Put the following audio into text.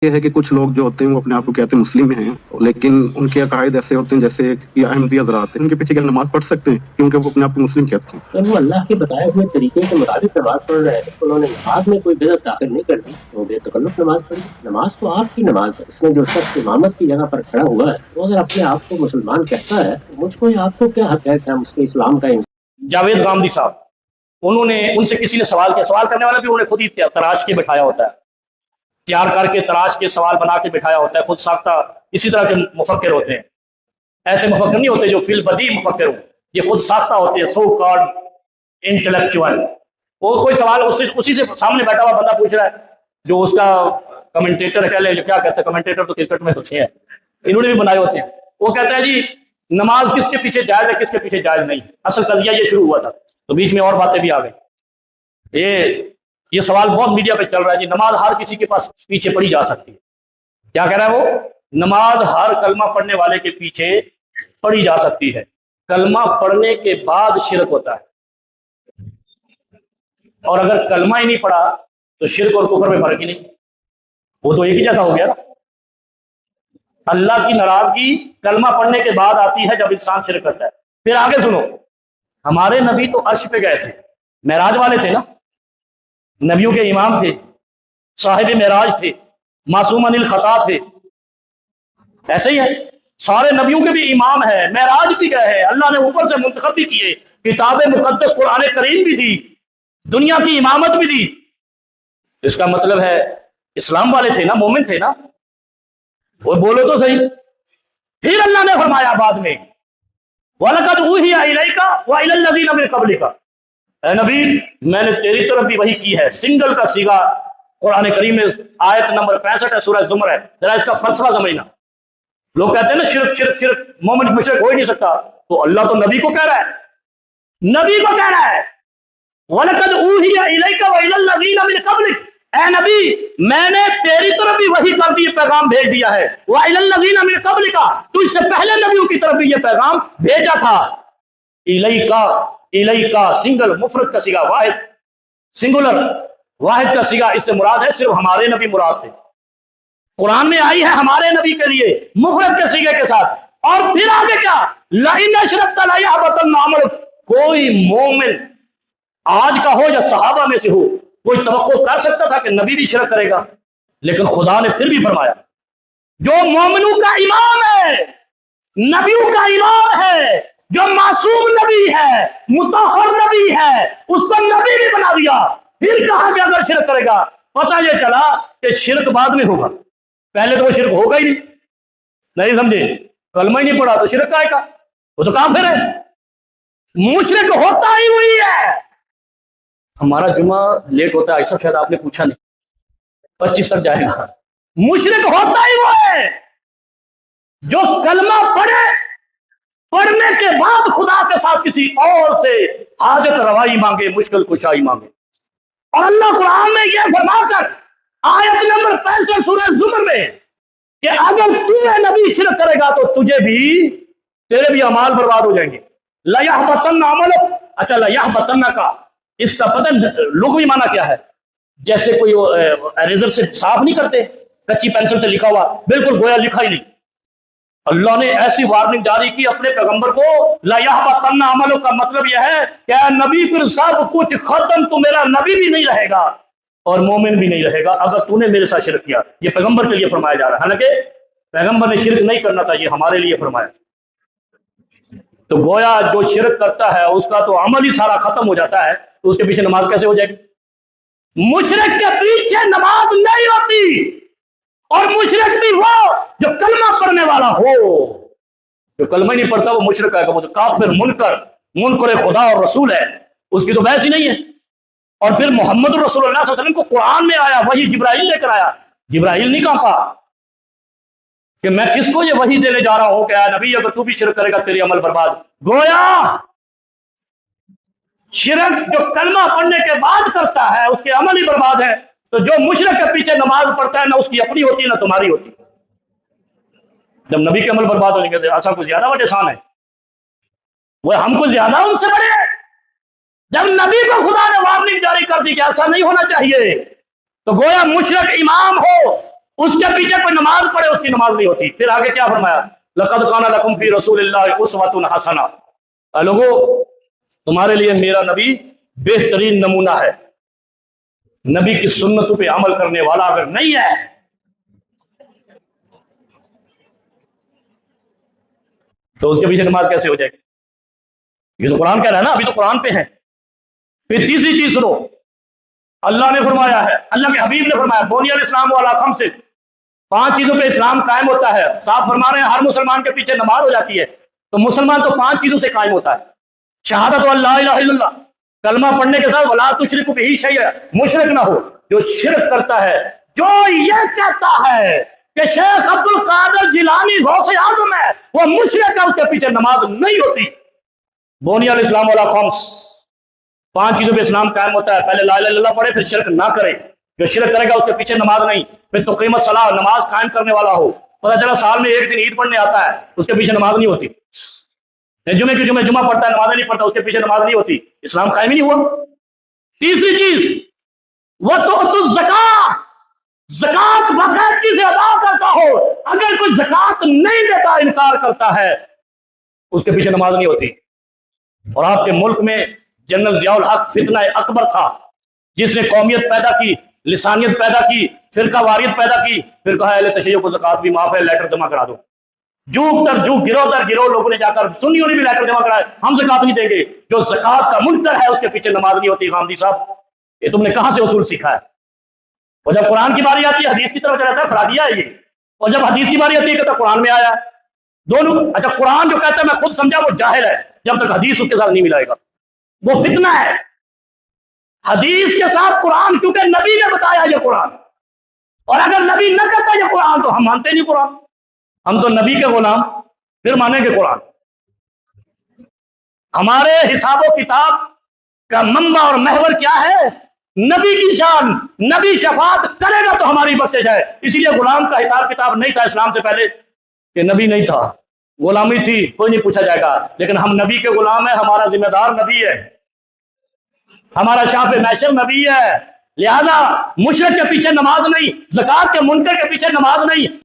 یہ ہے کہ کچھ لوگ جو ہوتے ہیں وہ اپنے آپ کو کہتے ہیں مسلم ہیں، لیکن ان کے عقائد ایسے ہوتے ہیں جیسے کہ احمدی حضرات ہیں، ان کے پیچھے کیا نماز پڑھ سکتے ہیں کیونکہ وہ اپنے آپ کو مسلم کہتے ہیں؟ تو وہ اللہ کے بتائے ہوئے طریقے کے مطابق نماز پڑھ رہے ہیں، انہوں نے نماز میں کوئی بدعت داخل نہیں کر دی، وہ بے تکلف نماز پڑھی۔ نماز تو آپ کی نماز ہے، اس میں جو شخص امامت کی جگہ پر کھڑا ہوا ہے وہ اگر اپنے آپ کو مسلمان کہتا ہے تو مجھ کو یا آپ کو کیا حق ہے کہ ہم اس کے اسلام کا جاوید غامدی صاحب، انہوں نے ان سے کسی نے سوال کیا، سوال کرنے والا بھی انہوں نے خود ہی تراش کے بٹھایا ہوتا ہے، تیار کر کے تراش کے سوال بنا کے بٹھایا ہوتا ہے، خود ساختہ اسی طرح کے مفکر ہوتے ہیں۔ ایسے مفکر نہیں ہوتے جو فی البدیع مفکر ہوں، یہ خود ساختہ ہوتے ہیں، سو کالڈ انٹلیکچوئل۔ وہ کوئی سوال اسی سے سامنے بیٹھا ہوا بندہ پوچھ رہا ہے جو اس کا کمنٹیٹر ہے، کہہ لیں جو کیا کہتے ہیں، کمنٹیٹر تو کرکٹ میں ہوتے ہیں، انہوں نے بھی بنائے ہوتے ہیں۔ وہ کہتا ہے جی نماز کس کے پیچھے جائز ہے، کس کے پیچھے جائز نہیں۔ اصل قضیہ یہ شروع ہوا تھا تو بیچ میں اور باتیں بھی آ گئی۔ یہ سوال بہت میڈیا پہ چل رہا ہے جی، نماز ہر کسی کے پاس پیچھے پڑھی جا سکتی ہے۔ کیا کہہ رہا ہے وہ؟ نماز ہر کلمہ پڑھنے والے کے پیچھے پڑھی جا سکتی ہے، کلمہ پڑھنے کے بعد شرک ہوتا ہے، اور اگر کلمہ ہی نہیں پڑھا تو شرک اور کفر میں فرق ہی نہیں، وہ تو ایک ہی جیسا ہو گیا نا۔ اللہ کی ناراضگی کلمہ پڑھنے کے بعد آتی ہے جب انسان شرک کرتا ہے۔ پھر آگے سنو، ہمارے نبی تو عرش پہ گئے تھے، معراج والے تھے نا، نبیوں کے امام تھے، صاحب معراج تھے، معصوم عن الخطا تھے، ایسے ہی ہے۔ سارے نبیوں کے بھی امام ہے، معراج بھی گئے ہیں، اللہ نے اوپر سے منتخب بھی کیے، کتاب مقدس قرآن کریم بھی دی، دنیا کی امامت بھی دی۔ اس کا مطلب ہے اسلام والے تھے نا، مومن تھے نا، وہ بولو تو صحیح۔ پھر اللہ نے فرمایا بعد میں وَلَقَدْ أُوحِيَ إِلَيْكَ وَإِلَى الَّذِينَ مِن قَبْلِكَ، اے نبی میں نے تیری طرف بھی وحی کی ہے، سنگل کا سیگا قرآن کریم میں آیت نمبر 65 ہے، سورہ زمر ہے، ذرا اس کا فلسفہ سمجھنا۔ لوگ کہتے ہیں نا شرک شرک شرک، مومن مشرک ہو ہی نہیں سکتا، تو اللہ تو نبی کو کہہ رہا ہے، نبی کو کہہ رہا ہے وَلَقَدْ أُوحِيَ إِلَيْكَ وَإِلَى الَّذِينَ مِن قَبْلِكَ، اے نبی میں نے تیری طرف بھی وحی کر دی، پیغام بھیج دیا ہے، وَإِلَى الَّذِينَ مِن قَبْلِكَ، تو اس سے پہلے نبیوں کی طرف بھی یہ پیغام بھیجا تھا۔ الیکا سنگل، مفرد کا سیگا واحد، سنگولر واحد کا سیگا، اس سے مراد ہے صرف ہمارے نبی مراد تھے۔ قرآن میں آئی ہے ہمارے نبی کے لیے مفرد کے سیگے کے ساتھ، اور پھر آگے کیا، لَإِنْ أَشْرَكْتَ لَيَحْبَطَنَّ عَمَلُكَ، کوئی مومن آج کا ہو یا صحابہ میں سے ہو، کوئی توقع کر سکتا تھا کہ نبی بھی شرک کرے گا؟ لیکن خدا نے پھر بھی فرمایا جو مومنوں کا امام ہے، نبیوں کا امام ہے، جو معصوم نبی ہے، مطہر نبی ہے، اس کو نبی بھی بنا دیا۔ پھر کہا کہ اگر شرک کرے گا، پتہ یہ چلا کہ شرک بعد میں ہوگا، پہلے تو وہ شرک ہوگا ہی نہیں سمجھے، کلمہ ہی نہیں پڑھا تو شرک کا ہے کا، وہ تو کافر ہے، مشرک ہوتا ہی وہی ہے۔ ہمارا جمعہ لیٹ ہوتا ہے، ایسا شاید آپ نے پوچھا نہیں، 25 تک جائے گا۔ مشرک ہوتا ہی وہ ہے جو کلمہ پڑھے، پڑھنے کے بعد خدا کے ساتھ کسی اور سے حاجت روائی مانگے، مشکل کشائی مانگے۔ اور اللہ قرآن میں یہ فرما کر آیت نمبر 65 سورہ زمر میں کہ اگر تو اے نبی شرک کرے گا تو تجھے بھی، تیرے بھی اعمال برباد ہو جائیں گے۔ لَيَحْبَطَنَّ عَمَلُكَ، اچھا لَيَحْبَطَنَّ کا اس کا پتہ لغوی معنی کیا ہے؟ جیسے کوئی اریزر سے صاف نہیں کرتے، کچی پینسل سے لکھا ہوا بالکل گویا لکھا ہی نہیں۔ اللہ نے ایسی وارننگ جاری کی اپنے پیغمبر کو، لَيَحْبَطَنَّ عَمَلُكَ کا مطلب یہ ہے کہ اے نبی پھر سب کچھ ختم، تو میرا نبی بھی نہیں رہے گا اور مومن بھی نہیں رہے گا اگر تو نے میرے ساتھ شرک کیا۔ یہ پیغمبر کے لیے فرمایا جا رہا ہے، حالانکہ پیغمبر نے شرک نہیں کرنا تھا، یہ ہمارے لیے فرمایا۔ تو گویا جو شرک کرتا ہے اس کا تو عمل ہی سارا ختم ہو جاتا ہے، تو اس کے پیچھے نماز کیسے ہو جائے گی؟ مشرک کے پیچھے نماز نہیں ہوتی، اور مشرک بھی وہ جو کلمہ پڑھنے والا ہو، جو کلمہ نہیں پڑھتا وہ مشرک ہے، وہ تو کافر، منکر خدا اور رسول ہے، اس کی تو بحث ہی نہیں ہے۔ اور پھر محمد رسول اللہ صلی اللہ علیہ وسلم کو قرآن میں آیا، وہی جبرائیل لے کر آیا، جبرائیل نہیں کہا کہ میں کس کو یہ وحی دینے جا رہا ہوں کہ اے نبی اگر تو بھی شرک کرے گا تیری عمل برباد۔ گویا شرک جو کلمہ پڑھنے کے بعد کرتا ہے اس کے عمل ہی برباد ہے، تو جو مشرک کے پیچھے نماز پڑھتا ہے نہ اس کی اپنی ہوتی نہ تمہاری ہوتی۔ جب نبی کے عمل برباد ہو جائیں گے ایسا کچھ زیادہ بڑے شان ہے، وہ ہم کو زیادہ ان سے بڑے۔ جب نبی کو خدا نے وارننگ جاری کر دی کہ ایسا نہیں ہونا چاہیے، تو گویا مشرک امام ہو اس کے پیچھے کوئی نماز پڑھے اس کی نماز نہیں ہوتی. پھر آگے کیا فرمایا؟ لقد کان لکم فی رسول اللہ اسوۃ حسنہ. لوگو تمہارے لیے میرا نبی بہترین نمونہ ہے. نبی کی سنتوں پہ عمل کرنے والا اگر نہیں ہے تو اس کے پیچھے نماز کیسے ہو جائے گی؟ یہ تو قرآن کہہ رہا ہے نا، ابھی تو قرآن پہ ہے. پھر تیسری چیز سنو، اللہ نے فرمایا ہے، اللہ کے حبیب نے فرمایا بنی الاسلام علی خمس، 5 چیزوں پہ اسلام قائم ہوتا ہے. صاحب فرما رہے ہیں ہر مسلمان کے پیچھے نماز ہو جاتی ہے. تو مسلمان تو 5 چیزوں سے قائم ہوتا ہے. شہادت اللہ الہ الا اللہ، کلمہ پڑھنے کے ساتھ ولا تشرک بہ شیئا، مشرک نہ ہو. جو شرک کرتا ہے، جو یہ کہتا ہے کہ شیخ عبد القادر جیلانی غوث اعظم ہے، وہ مشرک ہے، اس کے پیچھے نماز نہیں ہوتی. بنی الاسلام علی خمس، 5 چیزوں پہ اسلام قائم ہوتا ہے. پہلے لا الہ الا اللہ پڑھے، پھر شرک نہ کرے. جو شرک کرے گا اس کے پیچھے نماز نہیں. پھر تو قیمت صلاح، نماز قائم کرنے والا ہو. پتہ چلا سال میں 1 دن عید پڑھنے آتا ہے، اس کے پیچھے نماز نہیں ہوتی. جمعے کی جمعہ پڑھتا ہے، نماز نہیں پڑھتا، اس کے پیچھے نماز نہیں ہوتی. اسلام قائم ہی نہیں ہوا. تیسری چیز وہ تو زکات، زکات باقاعدگی سے ادا کرتا ہو. اگر کوئی زکات نہیں دیتا، انکار کرتا ہے، اس کے پیچھے نماز نہیں ہوتی. اور آپ کے ملک میں جنرل ضیاء الحق فتنہ اکبر تھا، جس نے قومیت پیدا کی، لسانیت پیدا کی، فرقہ واریت پیدا کی. پھر کہا اہل تشیع کو زکات بھی معاف ہے، لیٹر جمع کرا دو. جوگ در جوگ، گروہ در گروہ لوگوں نے جا کر سنیوں نے بھی لیٹر جمع کرائے، ہم زکات نہیں دیں گے. جو زکات کا منکر ہے اس کے پیچھے نماز نہیں ہوتی. غامدی صاحب یہ تم نے کہاں سے اصول سیکھا ہے؟ اور جب قرآن کی باری آتی ہے حدیث کی طرف چلا ہے، فرادیہ ہے یہ. اور جب حدیث کی باری آتی ہے کہتا ہے قرآن میں آیا ہے. دونوں. اچھا قرآن جو کہتا ہے میں خود سمجھا، وہ جاہل ہے جب تک حدیث اس کے ساتھ نہیں ملائے گا. وہ فتنہ ہے. حدیث کے ساتھ قرآن، کیونکہ نبی نے بتایا یہ قرآن. اور اگر نبی نہ کہتا یہ قرآن تو ہم مانتے نہیں قرآن. ہم تو نبی کے غلام، پھر مانیں گے قرآن. ہمارے حساب و کتاب کا منبع اور محور کیا ہے؟ نبی کی شان. نبی شفاعت کرے گا تو ہماری بخشش ہے. اسی لیے غلام کا حساب کتاب نہیں تھا اسلام سے پہلے، کہ نبی نہیں تھا، غلامی تھی، کوئی نہیں پوچھا جائے گا. لیکن ہم نبی کے غلام ہیں، ہمارا ذمہ دار نبی ہے، ہمارا شاہ پہ محشر نبی ہے. لہذا مشرک کے پیچھے نماز نہیں، زکات کے منکر کے پیچھے نماز نہیں.